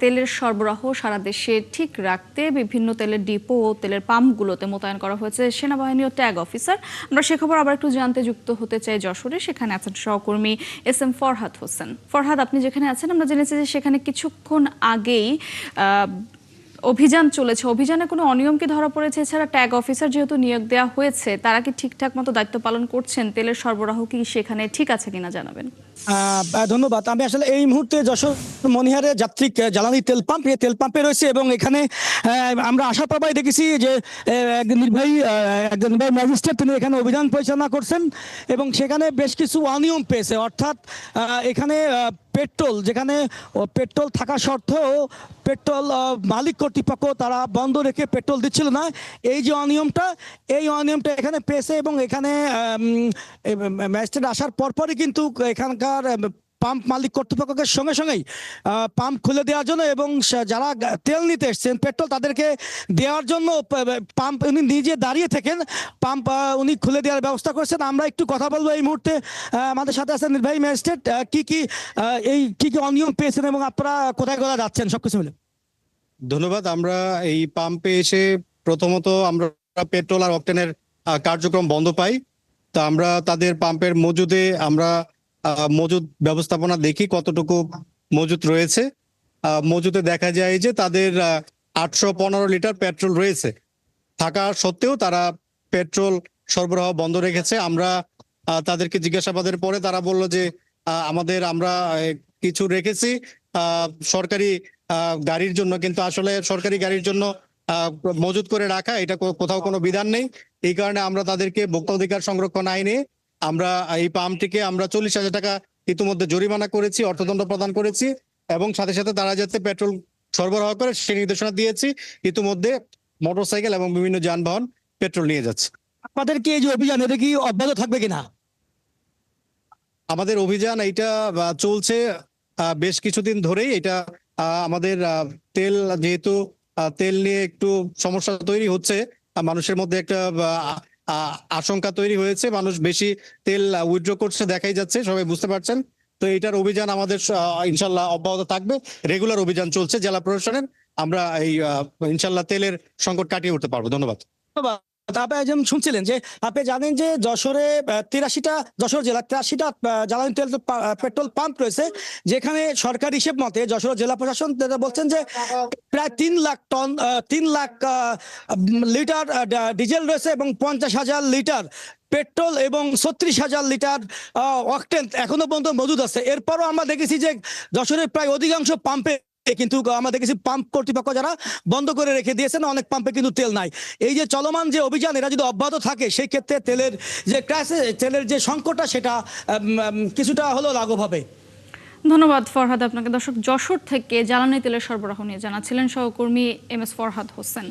তেলের সরবরাহ সারা দেশে ঠিক রাখতে বিভিন্ন তেলের ডিপো ও তেলের পাম্পগুলোতে মোতায়েন করা হয়েছে সেনাবাহিনী ও ট্যাগ অফিসার। আমরা সে খবর আবার একটু জানতে যুক্ত হতে চাই যশোরে। সেখানে আছেন সহকর্মী SM ফরহাদ হোসেন। ফরহাদ, আপনি যেখানে আছেন আমরা জেনেছি যে সেখানে কিছুক্ষণ আগেই অভিযান চলেছে। অভিযানে কোনো অনিয়ম কি ধরা পড়েছে? এছাড়া ট্যাগ অফিসার যেহেতু নিয়োগ দেওয়া হয়েছে, তারা কি ঠিকঠাক মতো দায়িত্ব পালন করছেন? তেলের সরবরাহ কি সেখানে ঠিক আছে কিনা জানাবেন। ধন্যবাদ। আমি আসলে এই মুহূর্তে যশোর মনিহারে যাত্রিক জ্বালানি তেল পাম্পে রয়েছে এবং এখানে আমরা আশার পাবাই দেখেছি যে একজন নির্বাহী ম্যাজিস্ট্রেট তিনি এখানে অভিযান পরিচালনা করছেন এবং সেখানে বেশ কিছু অনিয়ম পেয়েছে। অর্থাৎ এখানে পেট্রোল, যেখানে পেট্রোল থাকা সত্ত্বেও পেট্রোল মালিক কর্তৃপক্ষ তারা বন্ধ রেখে পেট্রোল দিচ্ছিল না। এই যে এই অনিয়মটা এখানে পেয়েছে এবং এখানে ম্যাজিস্ট্রেট আসার পরপরই কিন্তু এখানকার পাম্প মালিক কর্তৃপক্ষের সঙ্গেই পাম্প খুলে দেওয়ার জন্য এবং যারা তেল নিতে এসছেন পেট্রোল তাদেরকে দেওয়ার জন্য পাম্প উনি নিজে দাঁড়িয়ে থাকেন, পাম্প উনি খুলে দেওয়ার ব্যবস্থা করেছেন। আমরা একটু কথা বলবো এই মুহূর্তে। আমাদের সাথে আছেন নির্বাহী ম্যাজিস্ট্রেট। কি কি অনিয়ম পেয়েছেন এবং আপনারা কোথায় কোথায় যাচ্ছেন সবকিছু মিলে। ধন্যবাদ। আমরা এই পাম্পে এসে প্রথমত আমরা পেট্রোল আর অকটেনের কার্যক্রম বন্ধ পাই। তো আমরা তাদের পাম্পের আমরা মজুদ ব্যবস্থাপনা দেখি কতটুকু মজুদ রয়েছে। মজুদে দেখা যায় যে তাদের 815 লিটার পেট্রোল রয়েছে। থাকা সত্ত্বেও তারা পেট্রোল সরবরাহ বন্ধ রেখেছে। আমরা তাদেরকে জিজ্ঞাসাবাদের পরে তারা বলল যে আমরা কিছু রেখেছি সরকারি গাড়ির জন্য, কিন্তু আসলে সরকারি গাড়ির জন্য মজুদ করে রাখা এটা কোথাও কোনো বিধান নেই। এই কারণে আমরা তাদেরকে ভোক্তা অধিকার সংরক্ষণ আইনে আমরা এই পাম্পটিকে 40,000 টাকা ইতিমধ্যে জরিমানা করেছি, অর্থদণ্ড প্রদান করেছি এবং সাথে সাথে তারা যাতে পেট্রোল সরবরাহ করে সে নির্দেশনা দিয়েছি। ইতিমধ্যে মোটরসাইকেল এবং বিভিন্ন যানবাহন পেট্রোল নিয়ে যাচ্ছে। আপনাদের কি এই যে অভিযান এটা কি অব্যাহত থাকবে কিনা? আমাদের অভিযান এইটা চলছে বেশ কিছুদিন ধরেই। এটা আমাদের তেল, যেহেতু তেল নিয়ে একটু সমস্যা তৈরি হচ্ছে, মানুষের মধ্যে একটা আশঙ্কা তৈরি হয়েছে, মানুষ বেশি তেল উইথড্র করছে দেখাই যাচ্ছে, সবাই বুঝতে পারছেন। তো এইটার অভিযান আমাদের ইনশাল্লাহ অব্যাহত থাকবে। রেগুলার অভিযান চলছে জেলা প্রশাসনের। আমরা এই ইনশাল্লাহ তেলের সংকট কাটিয়ে উঠতে পারবো। ধন্যবাদ। আপনি যেমন শুনছিলেন যে আপনি জানেন যে যশোরে যশোর জেলার 83টা জ্বালানি তেল পেট্রোল পাম্প রয়েছে, যেখানে সরকারি হিসেব মতে যশোর জেলা প্রশাসন বলছেন যে প্রায় 3 লাখ লিটার ডিজেল রয়েছে এবং 50,000 লিটার পেট্রোল এবং 36,000 লিটার অকটেন এখনো পর্যন্ত মজুদ আছে। এরপরও আমরা দেখেছি যে যশোরের প্রায় অধিকাংশ পাম্পে কিন্তু আমরা দেখেছি পাম্প কর্তৃপক্ষ যারা বন্ধ করে রেখে দিয়েছেন, অনেক পাম্পে কিন্তু তেল নাই। এই যে চলমান যে অভিযান এটা যদি অব্যাহত থাকে সেই ক্ষেত্রে তেলের যে সংকটটা সেটা কিছুটা হলেও লাঘব হবে। ধন্যবাদ ফরহাদ আপনাকে। দর্শক, যশোর থেকে জ্বালানি তেলের সরবরাহ নিয়ে জানাচ্ছিলেন সহকর্মী MS ফরহাদ হোসেন।